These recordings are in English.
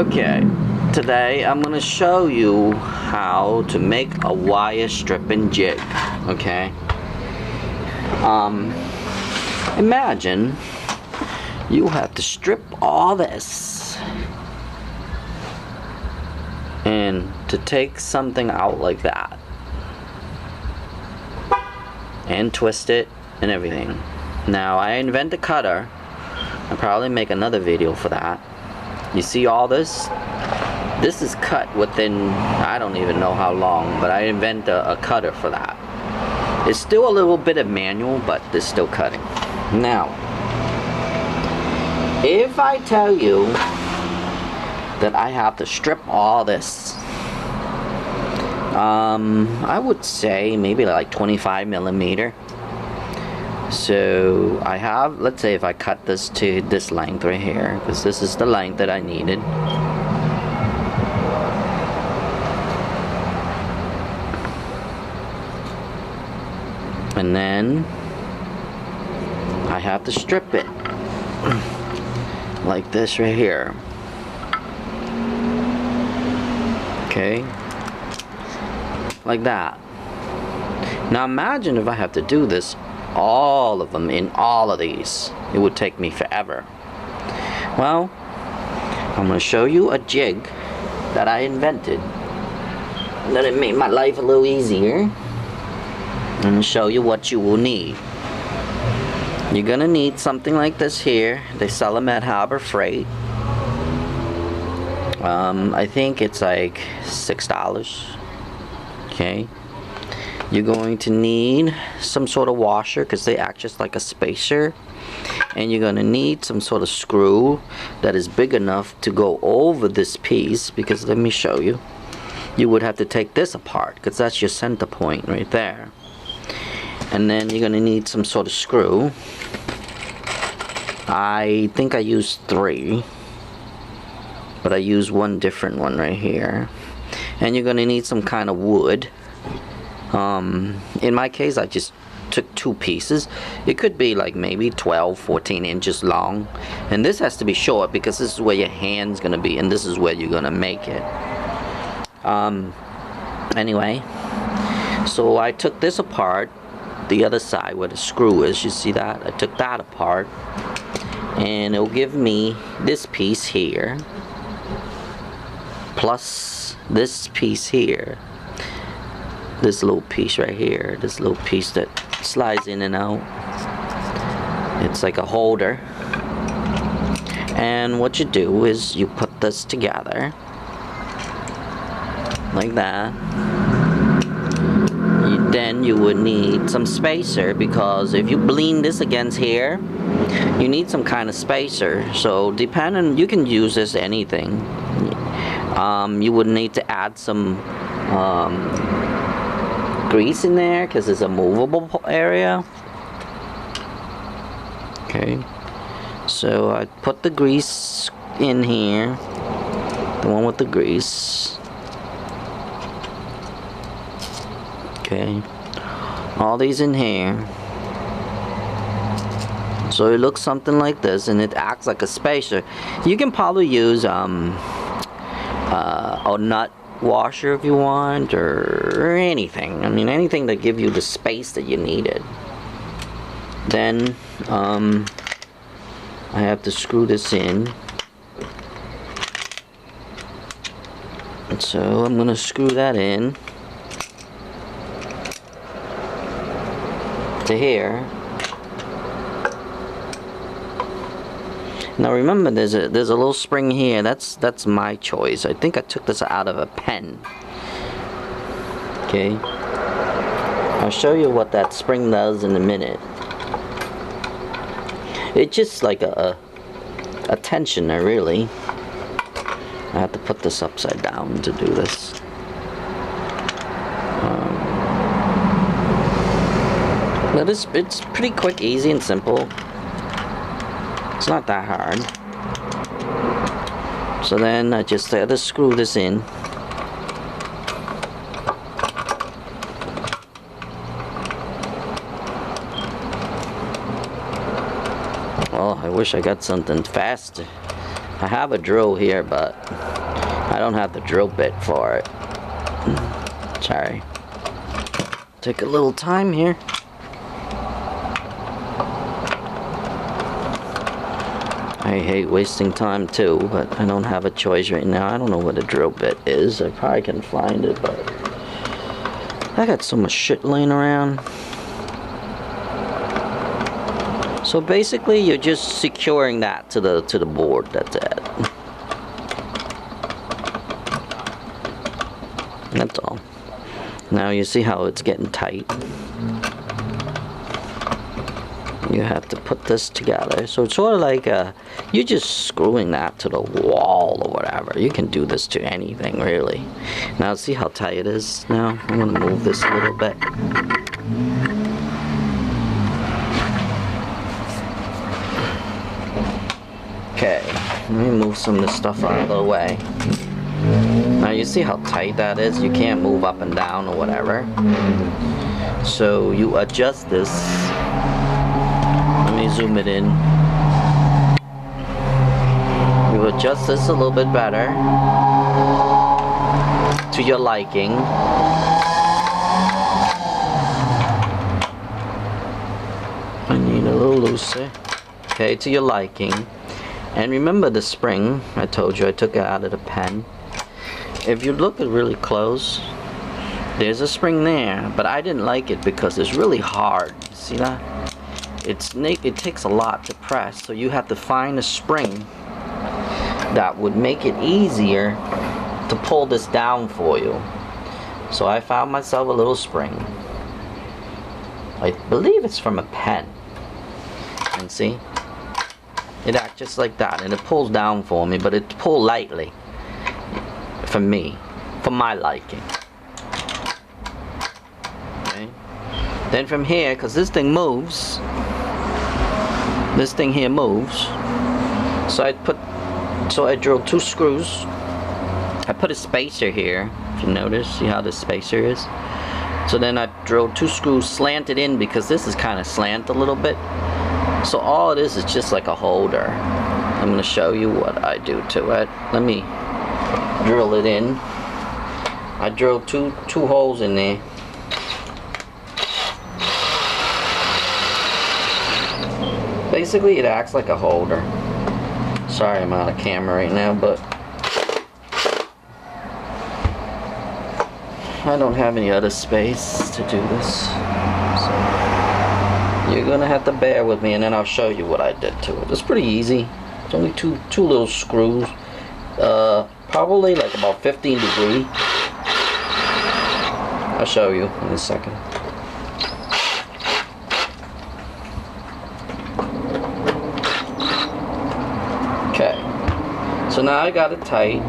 Okay, today I'm going to show you how to make a wire stripping jig. Okay, imagine you have to strip all this and to take something out like that and twist it and everything. Now I invent a cutter. I'll probably make another video for that. You see all this? This is cut within, I don't even know how long, but I invent a cutter for that. It's still a little bit of manual, but it's still cutting. Now, if I tell you that I have to strip all this, I would say maybe like 25 millimeter. So I have, let's say if I cut this to this length right here, because this is the length that I needed. And then I have to strip it like this right here. Okay, like that. Now imagine if I have to do this, all of them in all of these. It would take me forever. Well, I'm going to show you a jig that I invented that it made my life a little easier. I'm going to show you what you will need. You're going to need something like this here. They sell them at Harbor Freight. I think it's like $6. Okay. You're going to need some sort of washer because they act just like a spacer, and you're going to need some sort of screw that is big enough to go over this piece, because let me show you. You would have to take this apart because that's your center point right there. And then you're going to need some sort of screw. I think I used 3, but I used one different one right here. And you're going to need some kind of wood. In my case, I just took 2 pieces. It could be like maybe 12-14 inches long, and this has to be short because this is where your hand's gonna be, and this is where you're gonna make it. Anyway, so I took this apart, the other side where the screw is, you see that? I took that apart, and it'll give me this piece here plus this piece here. This little piece right here, this little piece that slides in and out. It's like a holder. And what you do is you put this together like that. Then you would need some spacer, because if you lean this against here, you need some kind of spacer. So depending, you can use this anything. You would need to add some grease in there because it's a movable area. Okay, so I put the grease in here, the one with the grease. Okay, all these in here. So it looks something like this, and it acts like a spacer. You can probably use a nut washer if you want, or anything. I mean, anything that give you the space that you needed. Then I have to screw this in, and so I'm gonna screw that in to here. Now remember, there's a little spring here. That's my choice. I think I took this out of a pen. Okay, I'll show you what that spring does in a minute. It's just like a tensioner, really. I have to put this upside down to do this. But it's pretty quick, easy, and simple. It's not that hard. So then I just have to screw this in. Oh, I wish I got something faster. I have a drill here, but I don't have the drill bit for it. Sorry. Take a little time here. I hate wasting time too, but I don't have a choice right now. I don't know what a drill bit is. I probably can find it, but I got so much shit laying around. So basically, you're just securing that to the board. That's it. That's all. Now you see how it's getting tight. You have to put this together. So it's sort of like you're just screwing that to the wall or whatever. You can do this to anything, really. Now see how tight it is now? I'm going to move this a little bit. Okay, let me move some of this stuff out of the way. Now you see how tight that is? You can't move up and down or whatever. So you adjust this. Let me zoom it in. You adjust this a little bit better to your liking. I need a little looser. Okay, to your liking. And remember the spring, I told you I took it out of the pen. If you look really close, there's a spring there, but I didn't like it because it's really hard. See that? It takes a lot to press, so you have to find a spring that would make it easier to pull this down for you. So I found myself a little spring. I believe it's from a pen. And see? It acts just like that, and it pulls down for me, but it pulls lightly for me, for my liking. Okay. Then from here, because this thing moves, this thing here moves, so I drilled 2 screws. I put a spacer here, if you notice. See how the spacer is? So then I drilled 2 screws slanted in, because this is kind of slant a little bit. So all it is just like a holder. I'm going to show you what I do to it. Let me drill it in. I drilled two holes in there. Basically it acts like a holder. Sorry I'm out of camera right now, but I don't have any other space to do this. So you're gonna have to bear with me, and then I'll show you what I did to it. It's pretty easy. It's only two little screws. Probably like about 15 degrees. I'll show you in a second. Okay. So now I got it tight.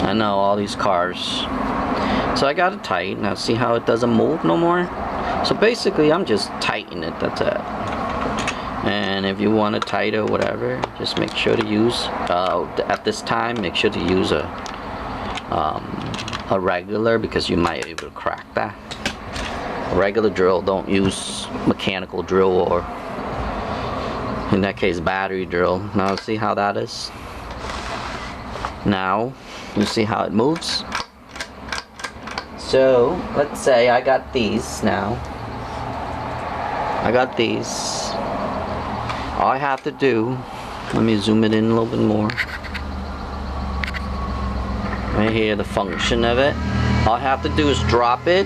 I know, all these cars. So I got it tight. Now see how it doesn't move no more? So basically I'm just tightening it, that's it. And if you want it tighter or whatever, just make sure to use, at this time, make sure to use a regular, because you might be able to crack that. A regular drill, don't use mechanical drill, or in that case battery drill. Now see how that is? Now you see how it moves? So let's say I got these now. I got these. All I have to do, let me zoom it in a little bit more. Right here, the function of it. All I have to do is drop it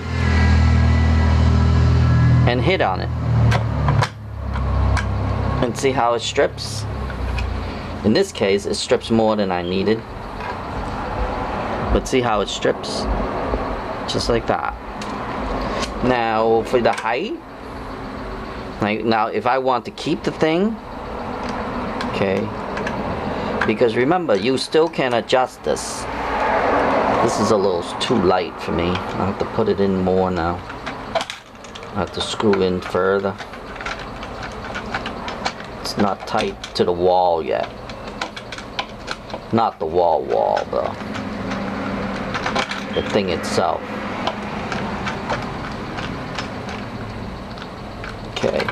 and hit on it. And see how it strips? In this case, it strips more than I needed. But see how it strips? Just like that. Now, for the height, like now if I want to keep the thing, okay, because remember, you still can adjust this. This is a little too light for me. I have to put it in more now. I have to screw in further. It's not tight to the wall yet. Not the wall though. The thing itself. Okay.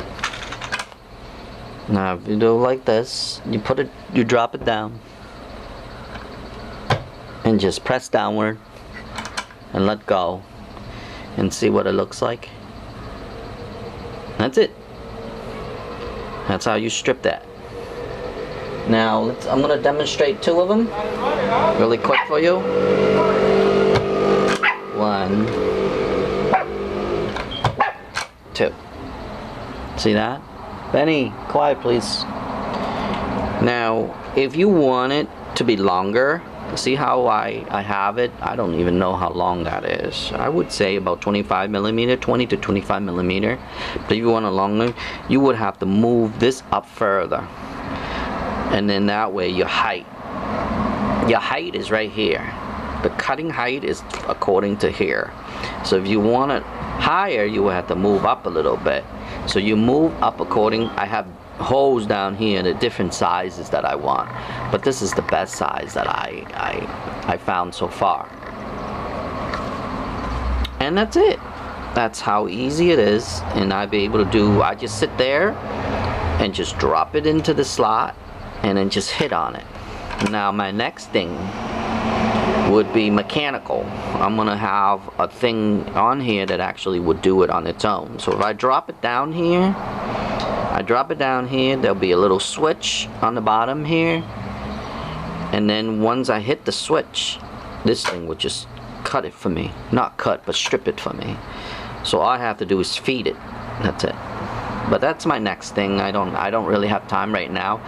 Now if you do it like this, you drop it down and just press downward and let go and see what it looks like. That's it. That's how you strip that. Now I'm going to demonstrate 2 of them really quick for you. 1, 2. See that? Benny, quiet please. Now if you want it to be longer, see how I have it? I don't even know how long that is. I would say about 25 millimeter, 20 to 25 millimeter. But if you want it longer, you would have to move this up further. And then that way your height is right here. The cutting height is according to here. So if you want it higher, you will have to move up a little bit. So you move up according. I have holes down here, the different sizes that I want, but this is the best size that I found so far. And that's it. That's how easy it is. And I'll be able to do, I just sit there and just drop it into the slot and then just hit on it. Now my next thing would be mechanical. I'm gonna have a thing on here that actually would do it on its own. So if I drop it down here, there'll be a little switch on the bottom here, and then once I hit the switch, this thing would just cut it for me. Not cut, but strip it for me. So all I have to do is feed it. That's it. But that's my next thing. I don't really have time right now.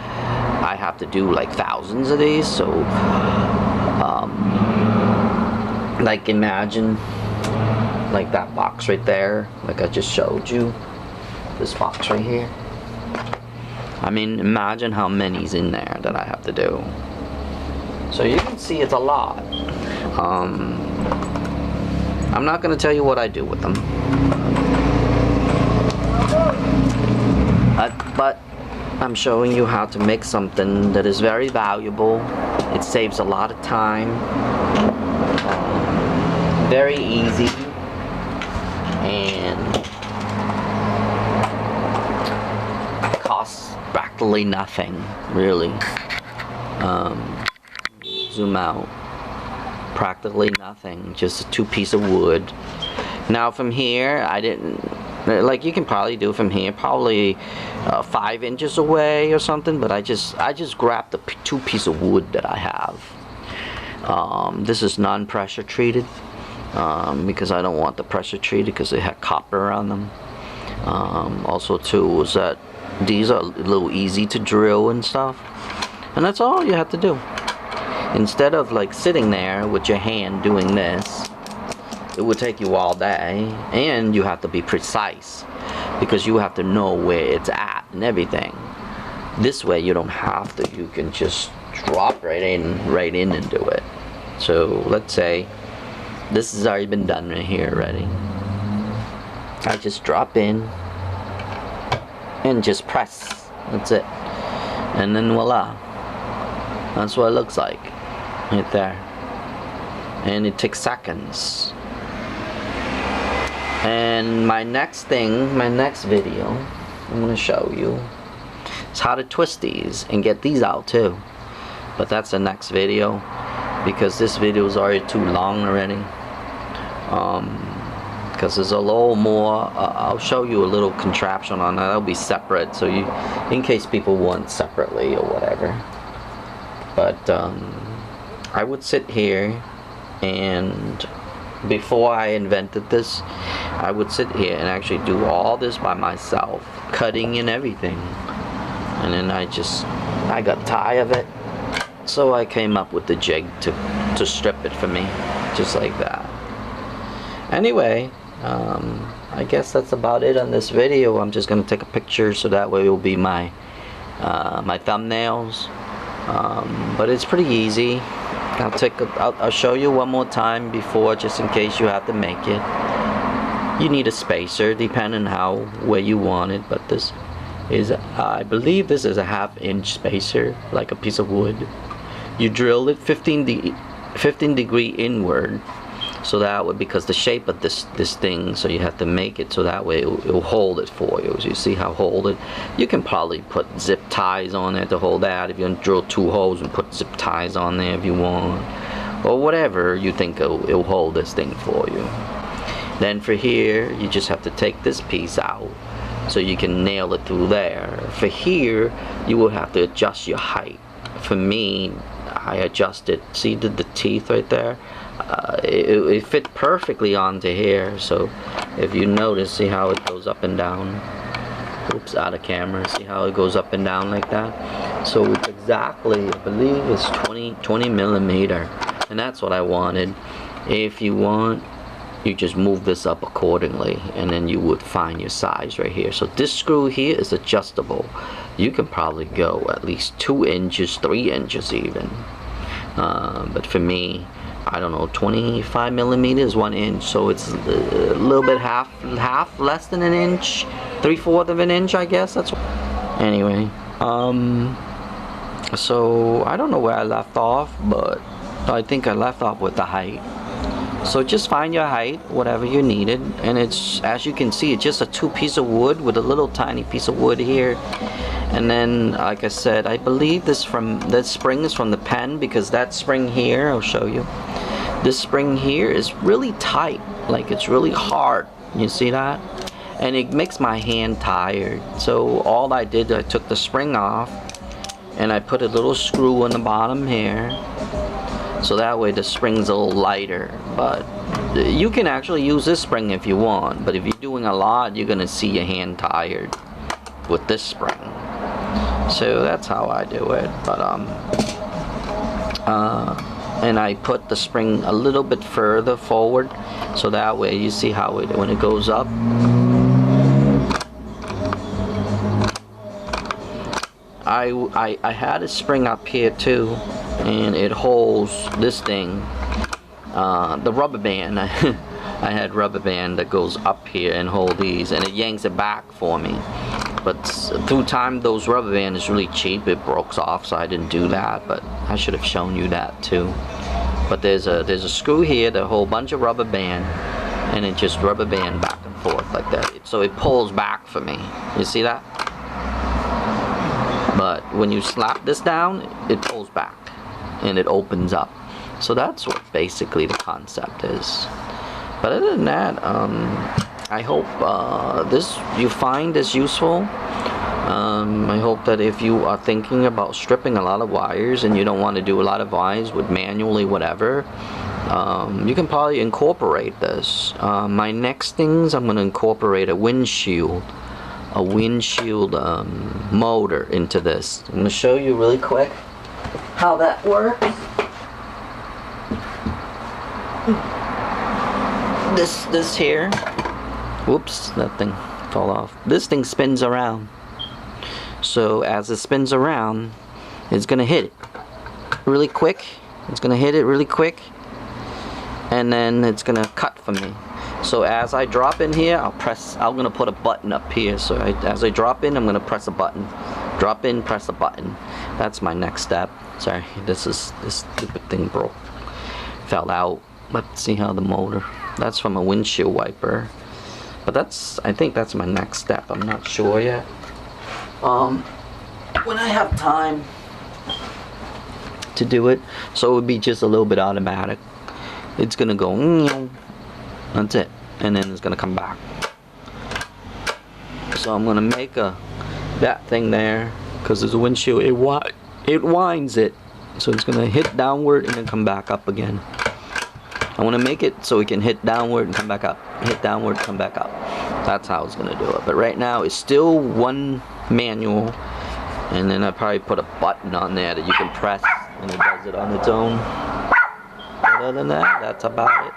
I have to do like thousands of these, so like imagine like that box right there, like I just showed you, this box right here. I mean, imagine how many's in there that I have to do. So you can see it's a lot. I'm not going to tell you what I do with them. But I'm showing you how to make something that is very valuable. It saves a lot of time. Very easy. And costs practically nothing, really. Zoom out. Practically nothing. Just a 2 piece of wood. Now from here, I didn't, like you can probably do from here, probably 5 inches away or something, but I just grabbed the 2 piece of wood that I have. This is non-pressure treated, because I don't want the pressure treated because they have copper on them. Also too is that these are a little easy to drill and stuff, and that's all you have to do. Instead of like sitting there with your hand doing this, it would take you all day, and you have to be precise because you have to know where it's at and everything. This way you don't have to, you can just drop right in and do it. So let's say this has already been done right here already. I just drop in and just press. That's it. And then voila. That's what it looks like. Right there. And it takes seconds. And my next thing, my next video, I'm going to show you is how to twist these and get these out too. But that's the next video, because this video is already too long already. Because there's a little more, I'll show you a little contraption on that. That'll be separate, so you, in case people want separately or whatever. But I would sit here, and before I invented this, I would sit here and actually do all this by myself, cutting and everything. And then I got tired of it, so I came up with the jig to strip it for me, just like that. Anyway, I guess that's about it on this video. I'm just gonna take a picture so that way it will be my my thumbnails. But it's pretty easy. I'll show you one more time before, just in case you have to make it. You need a spacer depending where you want it, but this is, I believe this is a 1/2 inch spacer, like a piece of wood. You drill it 15 degree inward, So that would, because the shape of this thing, so you have to make it so that way it'll hold it for you. So you see how hold it? You can probably put zip ties on it to hold that. If you drill 2 holes and put zip ties on there if you want, or whatever you think it'll hold this thing for you. Then for here, you just have to take this piece out so you can nail it through there. For here, you will have to adjust your height. For me, I adjusted, see the teeth right there? It fit perfectly onto here. So if you notice, see how it goes up and down? Oops, out of camera. See how it goes up and down like that? So it's exactly, I believe it's 20 millimeter. And that's what I wanted. If you want, you just move this up accordingly, and then you would find your size right here. So this screw here is adjustable. You can probably go at least 2 inches, 3 inches even. But for me, I don't know, 25 millimeters, 1 inch. So it's a little bit half less than an inch, 3/4 of an inch, I guess. That's anyway. So I don't know where I left off, but I think I left off with the height. So just find your height, whatever you needed, and it's, as you can see, it's just a 2 piece of wood with a little tiny piece of wood here. And then, like I said, I believe this spring is from the pen, because that spring here, I'll show you. This spring here is really tight, like it's really hard. You see that? And it makes my hand tired. So all I did, I took the spring off, and I put a little screw on the bottom here. So that way the spring's a little lighter. But you can actually use this spring if you want, but if you're doing a lot, you're gonna see your hand tired with this spring. So that's how I do it. But and I put the spring a little bit further forward, so that way you see how it, when it goes up, I had a spring up here too, and it holds this thing, the rubber band. I had rubber band that goes up here and hold these, and it yanks it back for me. But through time, those rubber band is really cheap. It broke off, so I didn't do that. But I should have shown you that too. But there's a screw here that hold a bunch of rubber band, and it just rubber band back and forth like that. So it pulls back for me. You see that? But when you slap this down, it pulls back and it opens up. So that's what basically the concept is. But other than that, I hope you find this useful. I hope that if you are thinking about stripping a lot of wires and you don't want to do a lot of wires with manually whatever, you can probably incorporate this. My next things, I'm going to incorporate a windshield motor into this. I'm going to show you really quick how that works. This here, whoops, that thing fell off. This thing spins around. So as it spins around, it's gonna hit it really quick. It's gonna hit it really quick, and then it's gonna cut for me. So as I drop in here, I'm gonna put a button up here. So as I drop in, I'm gonna press a button. Drop in, press a button. That's my next step. Sorry, this stupid thing broke, fell out. Let's see how the motor. That's from a windshield wiper. But I think that's my next step. I'm not sure yet. When I have time to do it, so it would be just a little bit automatic. It's gonna go, that's it, and then it's gonna come back. So I'm gonna make that thing there, because there's a windshield. It winds it, so it's gonna hit downward and then come back up again. I want to make it so it can hit downward and come back up, hit downward, come back up. That's how it's gonna do it. But right now it's still one manual, and then I probably put a button on there that you can press and it does it on its own. But other than that, that's about it.